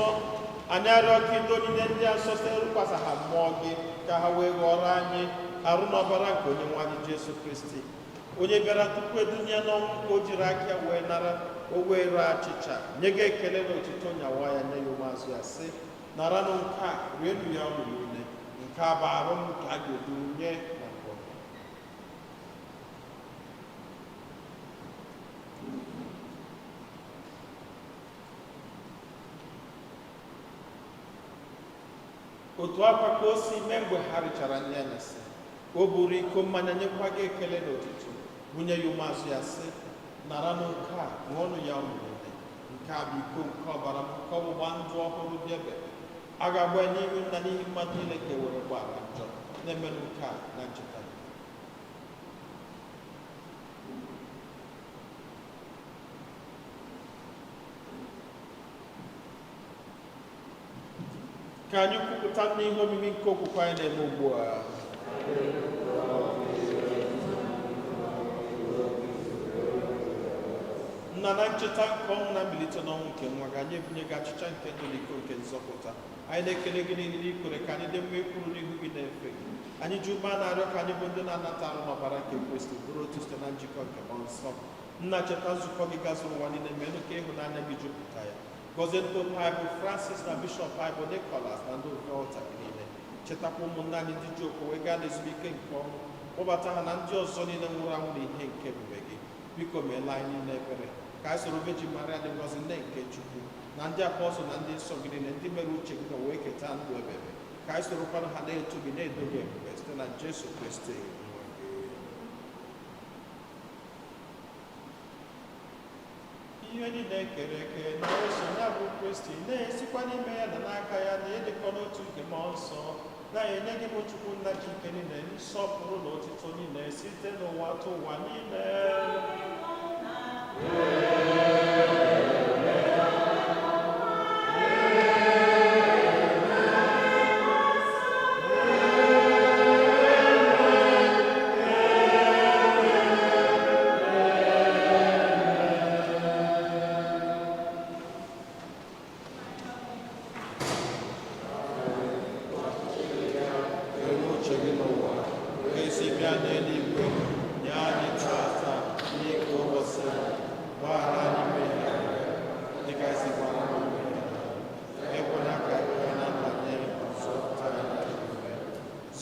nsọ anyị arịọ ka ido niile ndị a nsọ site rụkwasị ha mmụọ gị ka ha wee ghọrọ anyị arụ n'ọbara nke onye nwe anyị Jesu Kristi onye bịara tupu edunya n'ọnwụ ka o jiri aka ya wee nara o wee ree achịcha nye gị ekele na otito nyawa ya nye ya ụmụazụ ya sị naranụ nke a rienu ya ọnụ niile nke a bụ arụ m ka a ga-eduru nye na mbụ. otu akwa ka o si mee mgbe ha richara nri anyasị o buru iko mmanya nyekwa gị ekele na otito bunye ya ụmụazụ ya sị naranụ nke a ṅụọnụ ya ọnụ niile nke a bụ iko nke ọbara m nke ọgbụgba ndụ ọhụrụ dị ebe a ga-agba n'ihu nna n'ihi mmadụ niile ka e were gbaghara njọ na-emenụ nke a na ncheta ya. ka anyị kwupụta n'ihe omimi nke okwukwe anyị na-eme ugbu a. nna na ncheta nke ọnwụ na mbilite n'ọnwụ nke nwa gị anyị ebunye gị achịcha nke ndụ na iko nke nzọpụta anyị na-ekele gị n'ihi ikwere ka anyị dị mma ikwuru n'ihu gị na-efe gị anyị ji ume na-arịọ ka anyị bụ ndị na-anata arụ n'ọbara nke Kristi bụrụ otu site na njikọ nke mmụọ nsọ. nna cheta nzukọ gị gazuru ụwa niile menụ ka ịhụnanya gị jupụta ya gọzie ndị oke anyị bụ Francis na bishọp anyị bụ Nicholas na ndị oke ọta gị niile chetakwa ụmụnna anyị ndị ji okwu wee gaa n'ezumike nke ọnwụ kpọbata ha na ndị ọzọ niile nwụrụ anwụ na ihe nke ebube gị biko meela anyị niile ebere ka anyị soro Virgin Maria dị ngọzi nne nke Chukwu na ndị apọstọl na ndị nsọ gị niile ndị mere uche gị wee keta ndụ ebere ka anyị sorokwana ha na-eto gị na-edo gị ebube site na Jesu Kristi. ihe niile kere eke na-eso ya bụ Kristi na-esikwa n'ime ya na n'aka ya na ịdịkọ n'otu nke mmụọ nsọ na-enye gị bụ Chukwu nna ji ike niile nsọpụrụ na otito niile site n'ụwa atọ ụwa niile.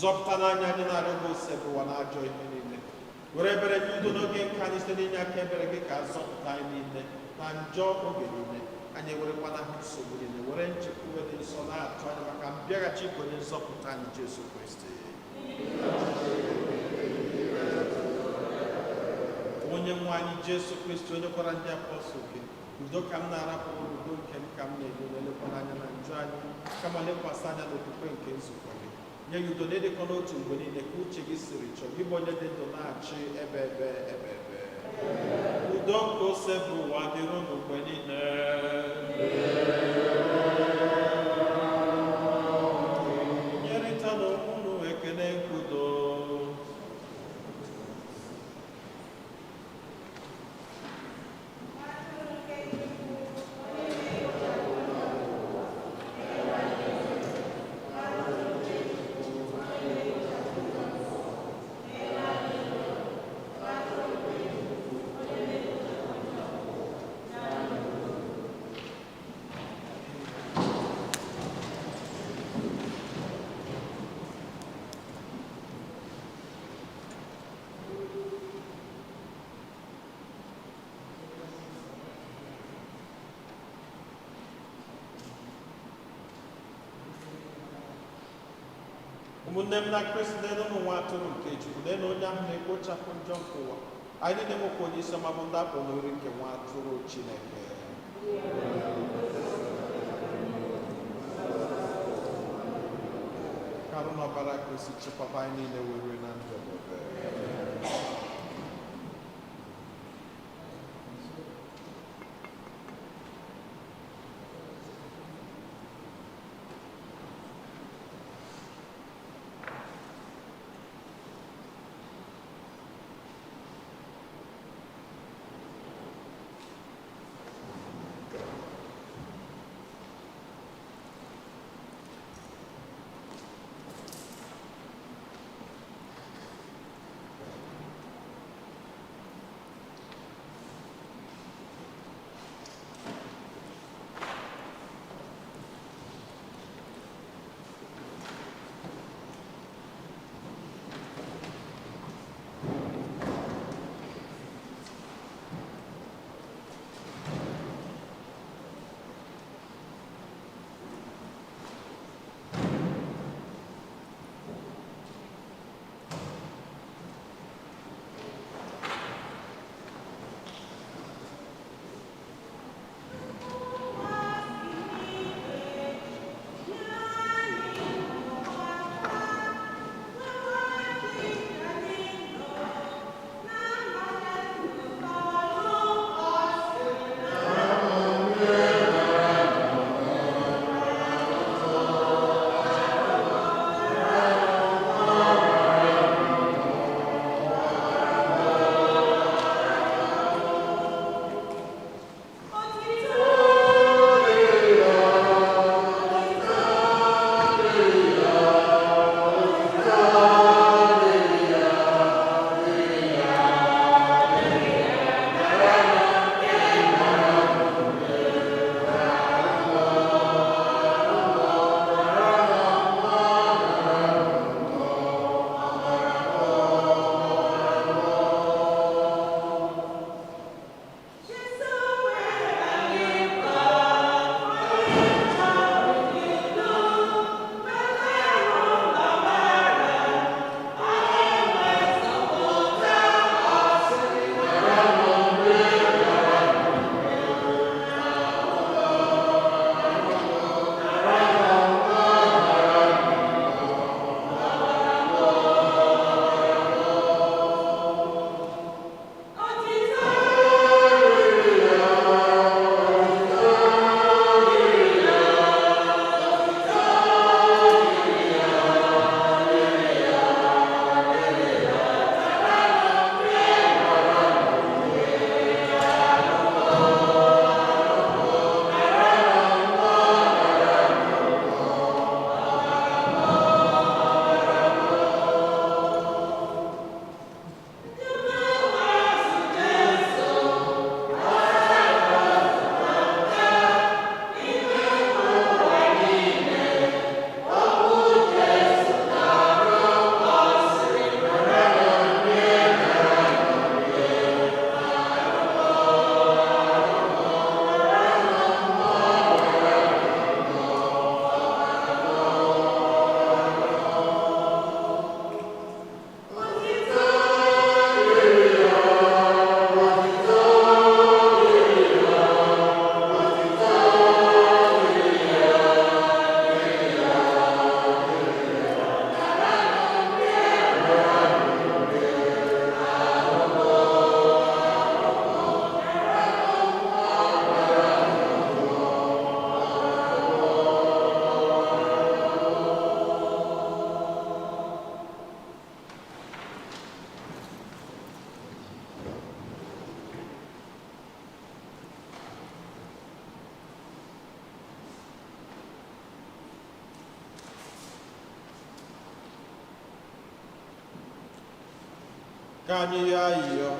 zọpụta n'anya anyị na-arịọ gị ose bụwa na ajọ ihe niile were ebere gị udo n'oge nke anyị site n'inye aka ebere gị ka zọpụta anyị niile na njọ oge niile anyị ewerekwana ha nsogbu niile were nchekwuwe dị nsọ na-atụ anya maka mbịaghachi nke onye nzọpụta anyị Jesu Kristi onye nwe anyị Jesu Kristi onye gwara ndị apọstọl gị udo ka m na-arapụrụ udo nke m ka m na-enye na-elekwana anya na njọ anyị kama lekwasị anya n'okwukwe nke nzukọ gị nye ya udo na-edekọ n'otu mgbe niile ka uche gị siri chọọ gị bụ onye dị ndụ na-achị ebe udo nke ose bụ ụwa dịrị unu mgbe niile nyerịta n'onwe unu ekele nke udo. ụmụnne m na Kristi na-enu n'ụwa atụrụ nke Chukwu na-enu onye ahụ na-ekpochapụ njọ nke ụwa anyị niile nwekwa onye isi ọma bụ ndị akpọ n'ori nke nwa atụrụ Chineke ka arụ n'ọbara Kristi chekwaba anyị niile were na ndụ Ka anyị ya ayịyọ.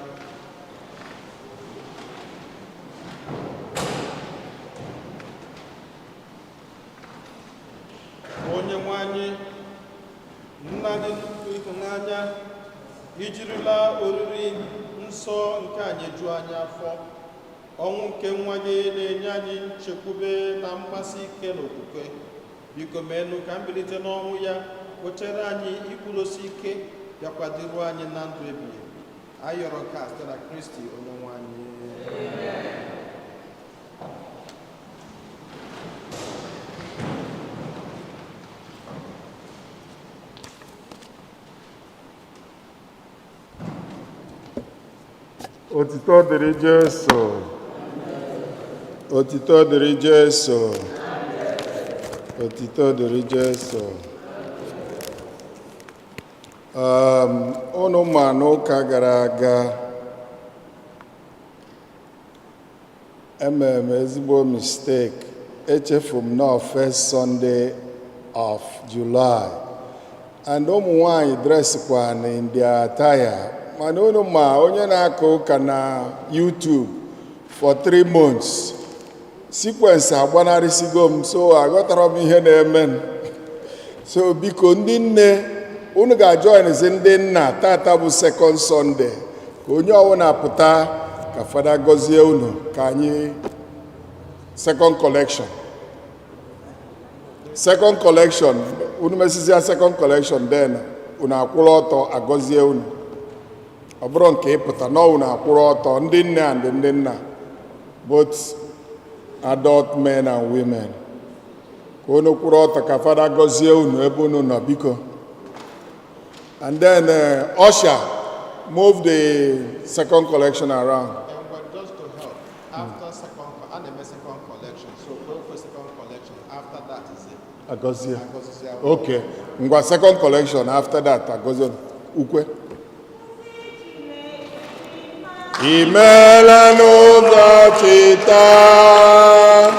Onye nwe anyị, nna dị nnukwu ịhụnanya, ijirila oriri nsọ nke anyị ju anyị afọ. Ọnwụ nke nwa gị na-enye anyị nchekwube na mmasị ike n'okwukwe. Biko meenụ ka mbilite n'ọnwụ ya wetara anyị ikwudosi ike bịakwadiru anyị na ndụ ebighị ebi. Anyị yọrọ nke a site na Kristi onye nwe anyị. Otito dịrị Jesu. Otito dịrị Jesu. Otito dịrị Jesu. Unu ma n'ụka gara aga emere m ezigbo mistake. Echefu m na first Sunday of July. And ụmụ nwanyị dresikwa in their attire. Mana unu ma onye na-aka ụka na YouTube for 3 months. Sequence agbanarịsigo m, so aghọtara m ihe na-eme. So biko ndị nne, unu ga-joinizi ndị nna. Tata bụ second Sunday. Ka onye ọbụla pụta ka Fada gọzie unu ka anyị second collection. Second collection, unu mesizia second collection then unu akwụrụ ọtọ agọzie unu. Ọ bụrụ nke ịpụta na unu akwụrụ ọtọ ndị nne and ndị nna, both adult men and women. Ka unu kwụrụ ọtọ ka Fada gọzie unu ebe unu nọ biko. And then usher, move the second collection around. And just to help, after second collection, so go for second collection. After that is it. Agozie. Agozie. Okay. Ngwa second collection. After that, Agozie. Ukwe. Imela n'ụbọchị taa.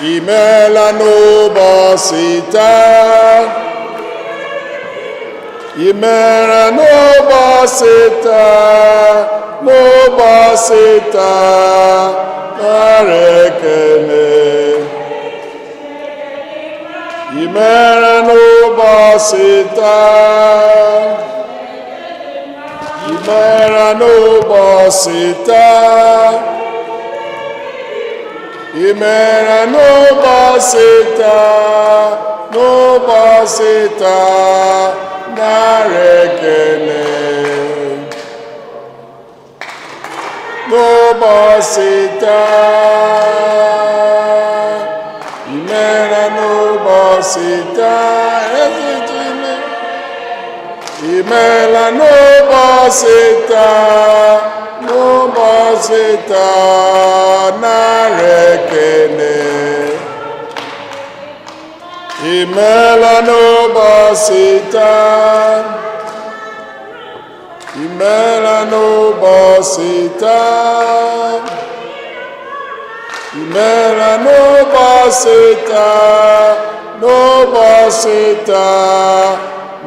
Imela n'ụbọchị taa. Imela n'ụbọchị taa. N'ụbọchị taa. Nara ekele. Imela n'ụbọchị taa. Imela n'ụbọchị taa. Imela n'ụbọchị taa. N'ụbọchị taa. Nara ekele. N'ụbọchị taa. Imela n'ụbọchị taa. Imela n'ụbọchị taa. N'ụbọchị taa. Nara ekele. Imela n'ụbọchị taa. Imela n'ụbọchị taa. Imela n'ụbọchị taa. N'ụbọchị taa.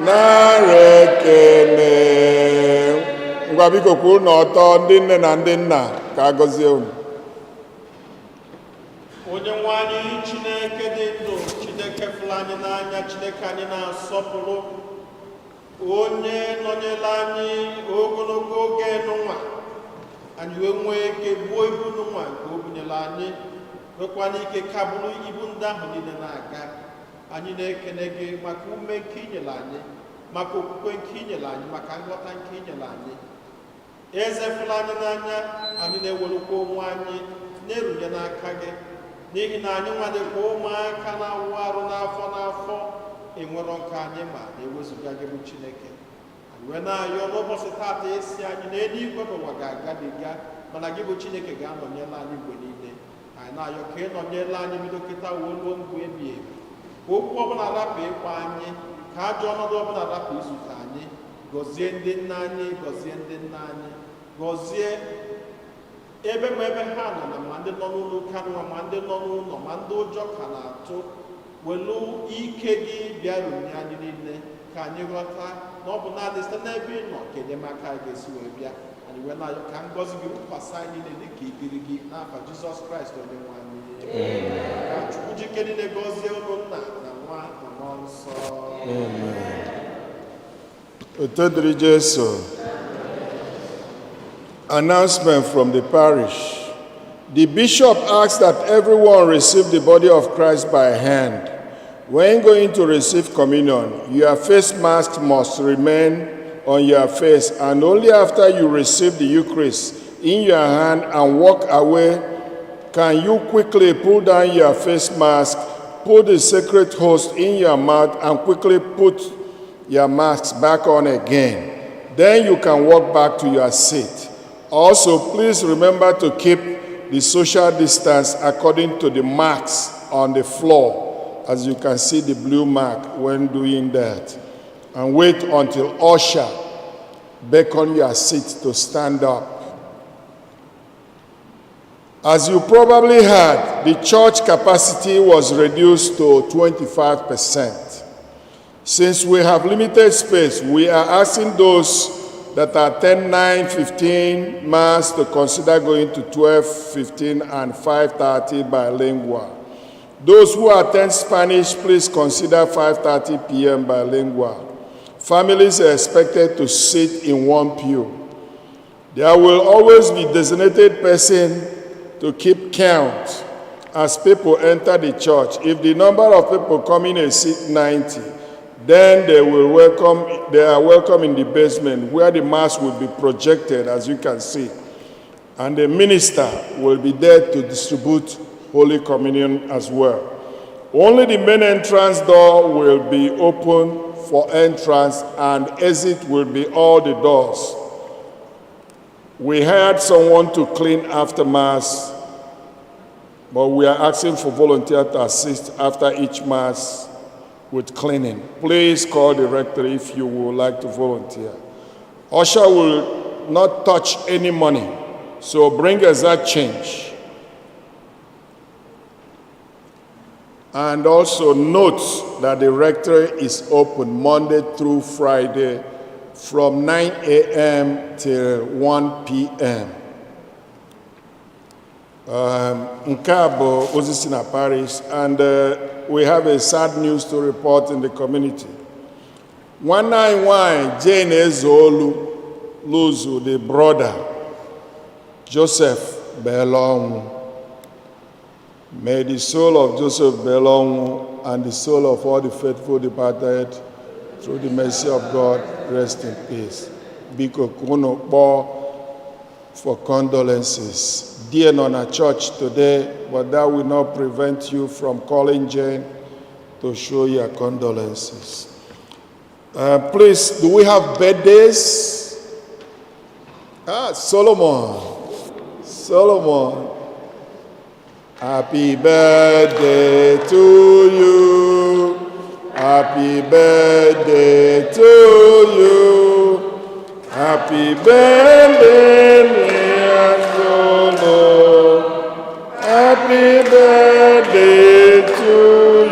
Nara ekele. Ngwa biko kwuru n'ọtọ ndị nne na ndị nna ka a gọzie unu. Onye nwe anyị Chineke dị ndụ, Chineke fụrụ anyị n'anya, Chineke anyị na-asọpụrụ, onye nọnyere anyị ogologo oge n'ụwa, anyị wee nwee ike buo ibu n'ụwa nke o bunyere anyị, nwekwana ike kabụrụ ibu ndị ahụ niile na-aga. Anyị na-ekene gị maka ume nke inyere anyị, maka okwukwe nke inyere anyị, maka nghọta nke inyere anyị. Eze fụrụ anyị n'anya, anyị na-ewerukwa onwe anyị na-erunye n'aka gị, n'ihi na anyị nwadịkwa ụmụaka na-awụ arụ n'afọ n'afọ, enwero nke anyị ma na-ewezuga gị bụ Chineke. Anyị wee na-ayọ n'ụbọchị taata esi anyị na eluigwe n'ụwa ga-agabiga, mana gị bụ Chineke ga-anọnyere anyị mgbe niile. Anyị na-ayọ ka ị nọnyere anyị bido kịta wee ruo mgbe ebighị ebi. Ka okwu ọbụla rapụ ịkwa anyị, ka ajọ ọnọdụ ọbụla rapụ izute anyị. Gọzie ndị nna anyị, gọzie ndị nna anyị, gọzie ebe ma ebe ha nọ na ma ndị nọ n'ụlọ ụka nwa, ma ndị nọ n'ụlọ, ma ndị ụjọ ka na-atụ. Welu ike gị bịa runye anyị niile, ka anyị ghọta na ọ bụ naanị site n'ebe ị nọ ka enyemaka ga-esi wee bịa. Anyị wee na-ayọ ka ngọzi gị wụkwasị anyị niile dị ka igiri gị n'afa Jizọs Kraịst onye nwe anyị. Ka Chukwu jike niile gọzie unu Nna na Nwa na Mmụọ Nsọ. Oto dịrị Jesu. Announcement from the parish. The bishop asks that everyone receive the body of Christ by hand. When going to receive communion, your face mask must remain on your face, and only after you receive the Eucharist in your hand and walk away can you quickly pull down your face mask, put the sacred host in your mouth, and quickly put your mask back on again. Then you can walk back to your seat. Also, please remember to keep the social distance according to the marks on the floor, as you can see the blue mark when doing that. And wait until usher beckon your seat to stand up. As you probably heard, the church capacity was reduced to 25%. Since we have limited space, we are asking those that are 10, 9, 15 Mass to consider going to 12, 15, and 5:30 bilingual. Those who attend Spanish, please consider 5:30 p.m. bilingual. Families are expected to sit in one pew. There will always be designated person to keep count as people enter the church. If the number of people coming exceed 90, then they are welcome in the basement where the Mass will be projected, as you can see. And the minister will be there to distribute Holy Communion as well. Only the main entrance door will be open for entrance, and exit will be all the doors. We hired someone to clean after Mass, but we are asking for volunteers to assist after each Mass with cleaning. Please call the rectory if you would like to volunteer. Usher will not touch any money, so bring exact change. And also note that the rectory is open Monday through Friday from 9 a.m. till 1 p.m. Nke a bụ ozi si na Parish, and we have a sad news to report in the community. Nwanne anyị nwanyị Jane Ezeolu lose the brother Joseph Belongu. May the soul of Joseph Belongu and the soul of all the faithful departed through the mercy of God rest in peace. Biko kuno for condolences. Dear Nona Church today, but that will not prevent you from calling Jane to show your condolences. Please, do we have birthdays? Solomon. Happy birthday to you. Happy birthday to you. Happy birthday, dear Solomon. Happy birthday to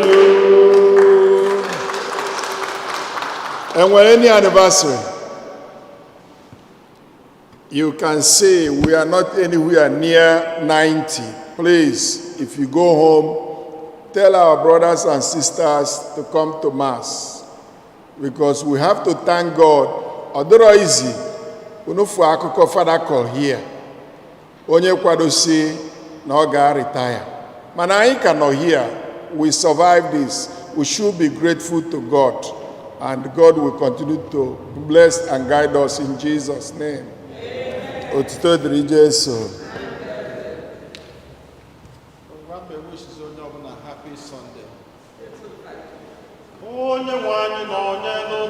you. And when any anniversary, you can say we are not anywhere near 90. Please, if you go home, tell our brothers and sisters to come to Mass, because we have to thank God. Although easy, we know for akụkọ Father call here. Onye kwado si na ọ ga-retire. Mana anyị ka nọ here, we survive this. We should be grateful to God, and God will continue to bless and guide us in Jesus' name. Otito dịrị Jesu. Happy Sunday. Onye nwe anyị na onye nọ